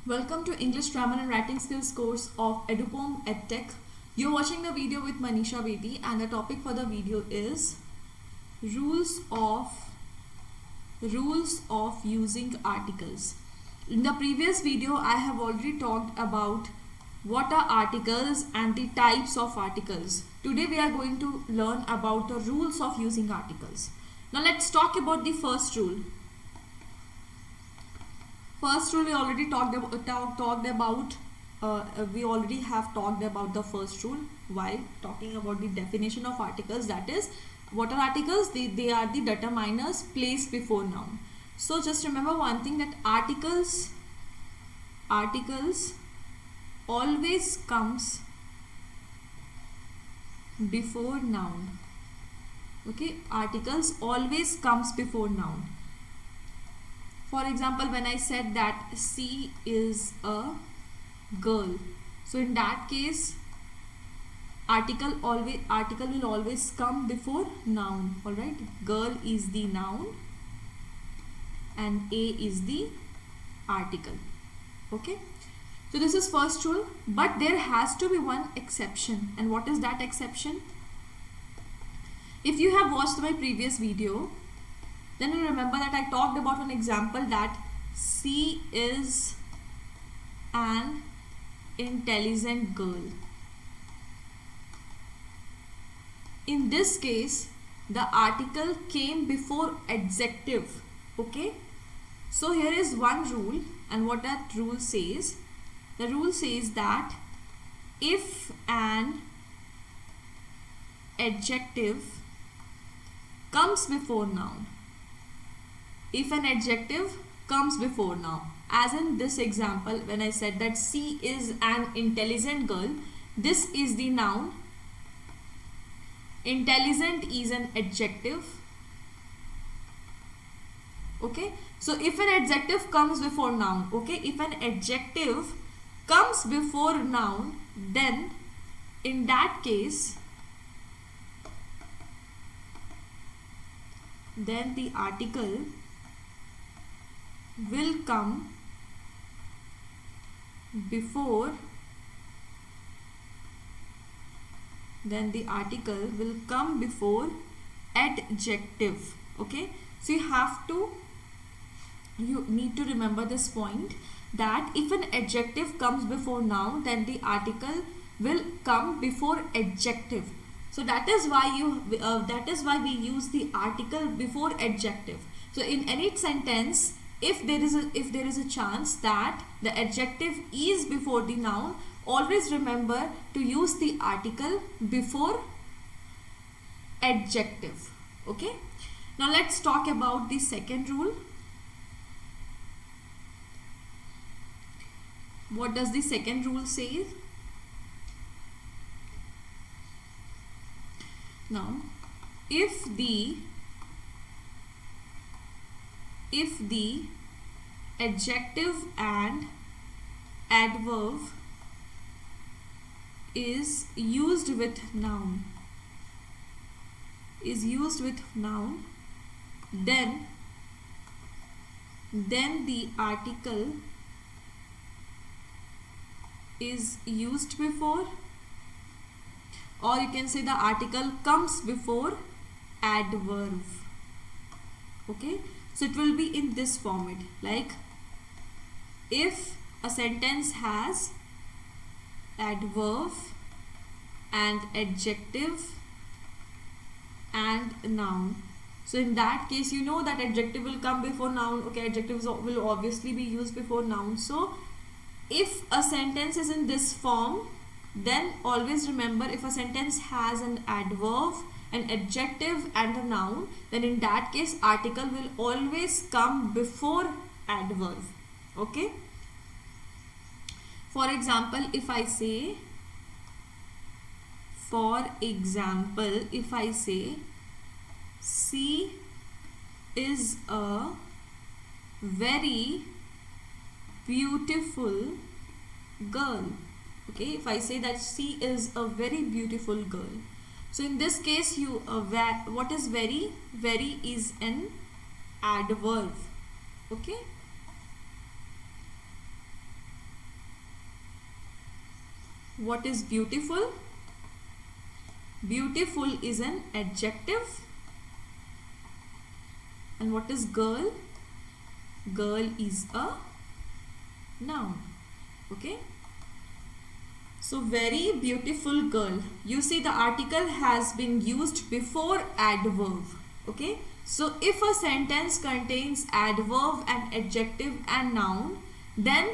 Welcome to English Grammar and Writing Skills course of Edupom EdTech. You're watching the video with Manisha Bedi and the topic for the video is rules of using articles. In the previous video I have already talked about what are articles and the types of articles. Today we are going to learn about the rules of using articles. Now let's talk about the first rule. First rule we already talked about. We already have talked about the first rule while talking about the definition of articles. That is, what are articles? They are the determiners placed before noun. So just remember one thing, that articles always comes before noun. Okay, articles always comes before noun. For example, when I said that she is a girl, so in that case article will always come before noun. All right, girl is the noun and a is the article. Okay, so this is first rule, but there has to be one exception. And what is that exception? If you have watched my previous video, then you remember that I talked about an example that she is an intelligent girl. In this case, the article came before adjective. Okay, so here is one rule, and what that rule says, the rule says that if an adjective comes before noun, if an adjective comes before noun, as in this example when I said that she is an intelligent girl, this is the noun, intelligent is an adjective. Okay, so if an adjective comes before noun, okay, if an adjective comes before noun, then in that case, then the article will come before, adjective. Okay, so you need to remember this point, that if an adjective comes before noun, then the article will come before adjective. So that is why we use the article before adjective. So in any sentence, if there is a chance that the adjective is before the noun, always remember to use the article before adjective. Okay, now let's talk about the second rule. What does the second rule say? Now, if the adjective and adverb is used with noun, then the article is used before, or you can say the article comes before adverb. Okay, so it will be in this format, like if a sentence has adverb and adjective and noun, so in that case you know that adjective will come before noun. Okay, adjectives will obviously be used before noun. So if a sentence is in this form, then always remember, if a sentence has an adverb, an adjective and a noun, then in that case article will always come before adverb. Okay, for example, if I say she is a very beautiful girl. Okay, if I say that she is a very beautiful girl, so in this case what is very? Very is an adverb. Okay, What is beautiful? Beautiful is an adjective. And what is girl? Girl is a noun. Okay. So very beautiful girl. You see the article has been used before adverb. Okay. So if a sentence contains adverb and adjective and noun, then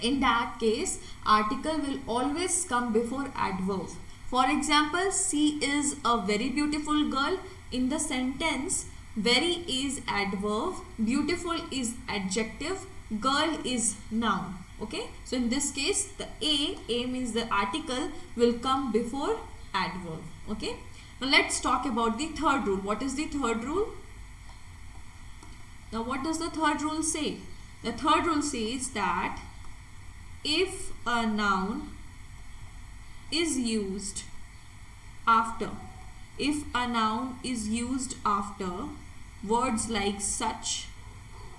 in that case article will always come before adverb. For example, she is a very beautiful girl. In the sentence, very is adverb, beautiful is adjective, girl is noun. Okay, so in this case the a means the article will come before adverb. Okay, now let's talk about the third rule. What is the third rule? Now what does the third rule say? The third rule says that if a noun is used after, if a noun is used after words like such,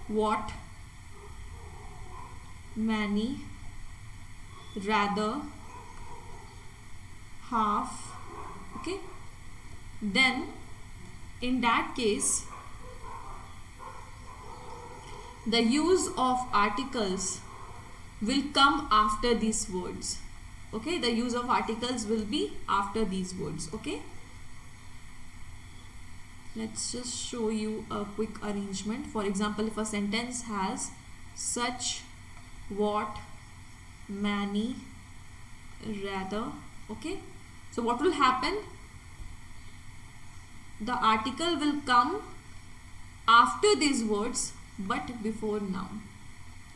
what, many, rather, half, okay, then in that case the use of articles will come after these words. Okay, the use of articles will be after these words. Okay, let's just show you a quick arrangement. For example, if a sentence has such, what, many, rather, okay, so what will happen? The article will come after these words but before noun,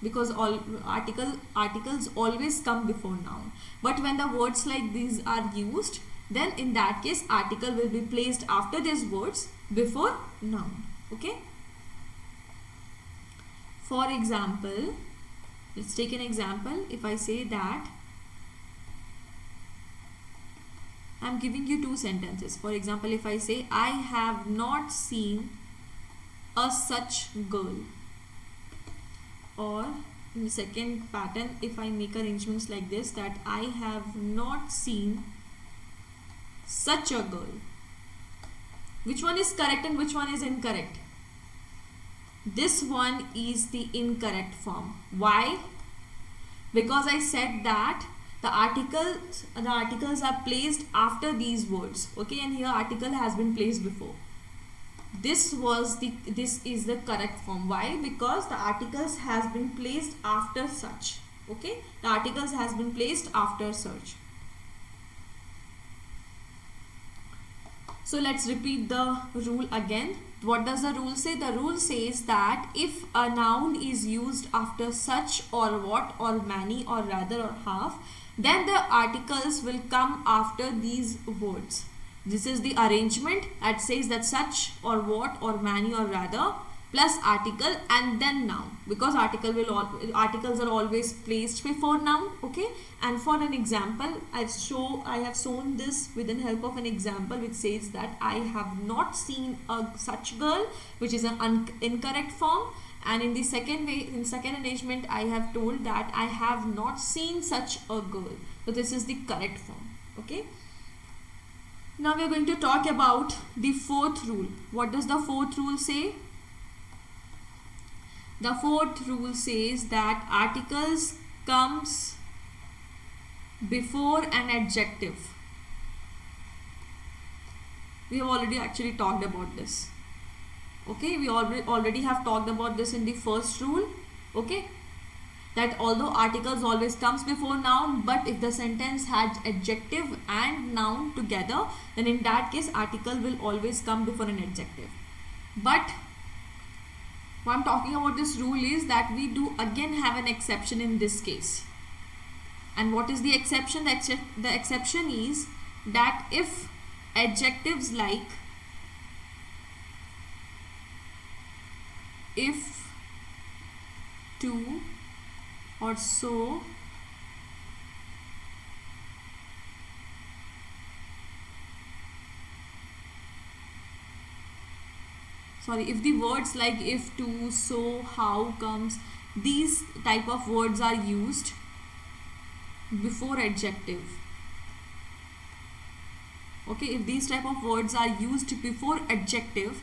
because all articles always come before noun. But when the words like these are used, then in that case article will be placed after these words before noun. Okay, for example, let's take an example. If I say that I'm giving you two sentences. For example, if I say I have not seen a such girl, or in the second pattern, if I make arrangements like this, that I have not seen such a girl, which one is correct and which one is incorrect? This one is the incorrect form. Why? Because I said that the articles are placed after these words. Okay, and here article has been placed before. This is the correct form. Why? Because the articles has been placed after such. Okay, the articles has been placed after such. So let's repeat the rule again. What does the rule say? The rule says that if a noun is used after such or what or many or rather or half, then the articles will come after these words. This is the arrangement that says that such or what or many or rather plus article and then noun, because articles are always placed before noun. Okay, and for an example, I have shown this with the help of an example which says that I have not seen a such girl, which is an incorrect form. And in the second arrangement, I have told that I have not seen such a girl. So this is the correct form. Okay. Now we are going to talk about the fourth rule. What does the fourth rule say? The fourth rule says that articles comes before an adjective. We have already actually talked about this. Okay, we already have talked about this in the first rule. Okay, that although articles always comes before noun, but if the sentence had adjective and noun together, then in that case article will always come before an adjective. But what I'm talking about this rule is that we do again have an exception in this case. And what is the exception? The exception is that if adjectives like if, to, or so, if the words like if, to, so, how, comes, these type of words are used, before adjective. Okay, if these type of words are used before adjective,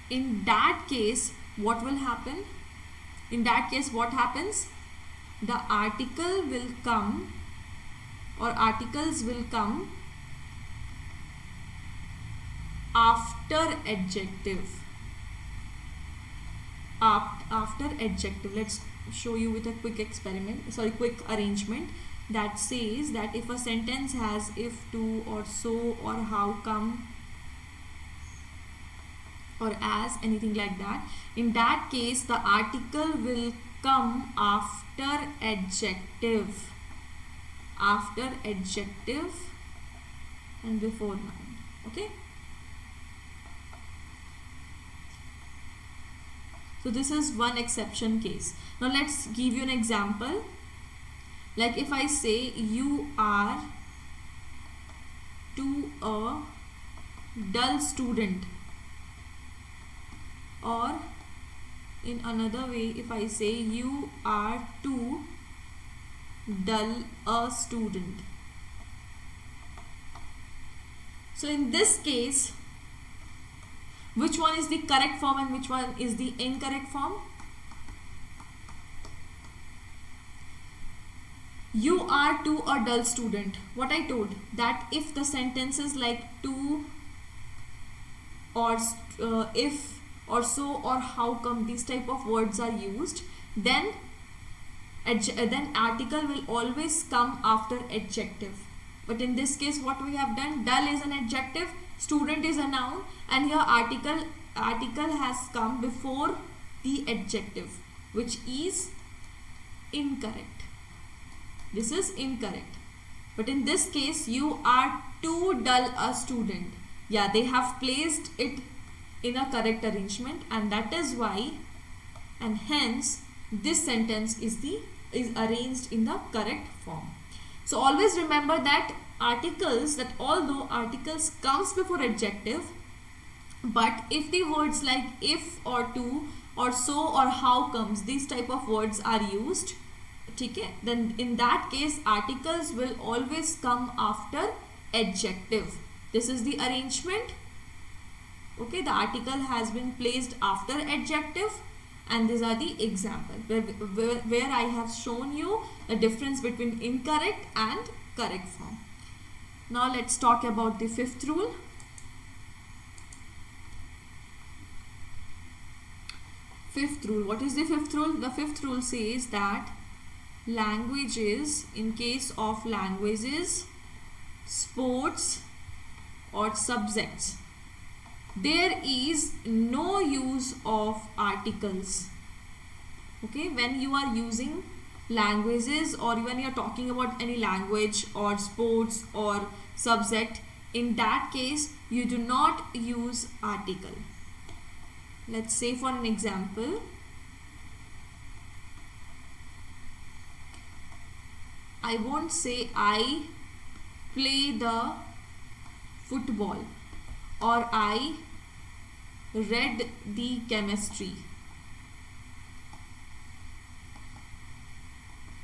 in that case what will happen? In that case what happens? The article will come, or articles will come after adjective. After adjective. Let's show you with a quick quick arrangement that says that if a sentence has if, to, or so, or how come, or as, anything like that, in that case the article will come after adjective. After adjective and before noun. Okay. So this is one exception case. Now let's give you an example. Like if I say you are to a dull student, or in another way if I say you are too dull a student. So in this case, which one is the correct form and which one is the incorrect form? You are to a dull student. What I told, that if the sentences like to, or if, or so, or how come, these type of words are used, then article will always come after adjective. But in this case what we have done, dull is an adjective, student is a noun, and here article has come before the adjective, which is incorrect. This is incorrect. But in this case, you are too dull a student. Yeah, they have placed it in a correct arrangement, and that is why, and hence this sentence is arranged in the correct form. So always remember that although articles comes before adjective, but if the words like if, or to, or so, or how comes, these type of words are used, okay, then in that case articles will always come after adjective. This is the arrangement. Okay, the article has been placed after adjective, and these are the examples where I have shown you the difference between incorrect and correct form. Now let's talk about the fifth rule. Fifth rule. What is the fifth rule? The fifth rule says that languages, in case of languages, sports, or subjects, there is no use of articles. Okay, when you are using languages, or when you are talking about any language or sports or subject, in that case you do not use article. Let's say for an example, I won't say I play the football, or I read the chemistry.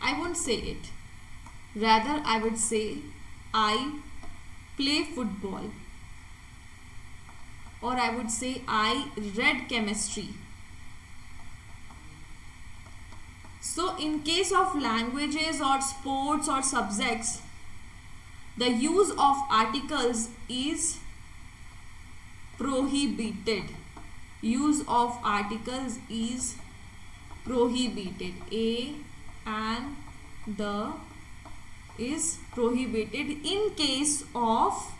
I won't say it. Rather, I would say I play football, or I would say I read chemistry. So in case of languages or sports or subjects, the use of articles is prohibited. Use of articles is prohibited. A and the is prohibited in case of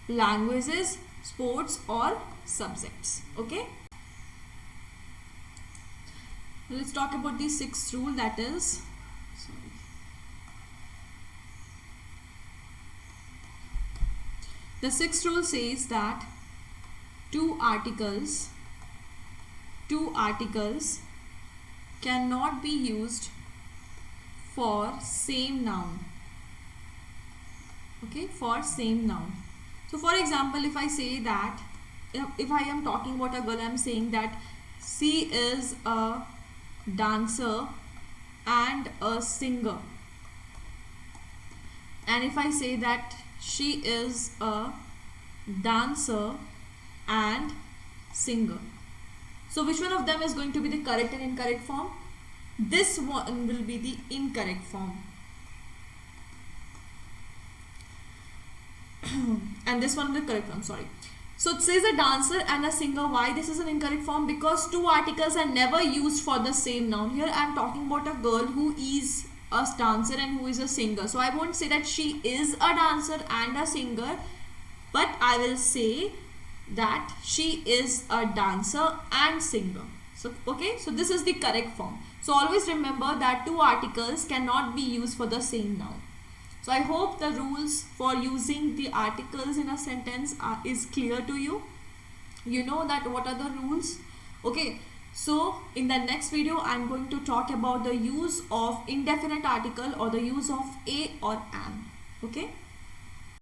languages, sports, or subjects. Okay. Let's talk about the sixth rule, that is, the sixth rule says that two articles cannot be used for same noun. Okay, for same noun. So for example, if I say that, if I am talking about a girl, I am saying that she is a dancer and a singer. And if I say that she is a dancer and singer, so which one of them is going to be the correct and incorrect form? This one will be the incorrect form. And this one will be correct form, sorry. So it says a dancer and a singer. Why this is an incorrect form? Because two articles are never used for the same noun. Here I am talking about a girl who is a dancer and who is a singer. So I won't say that she is a dancer and a singer, but I will say that she is a dancer and singer. So okay, so this is the correct form. So always remember that two articles cannot be used for the same noun. So I hope the rules for using the articles in a sentence is clear to you. You know that what are the rules. Okay, so in the next video I am going to talk about the use of indefinite article or the use of a or an. Okay.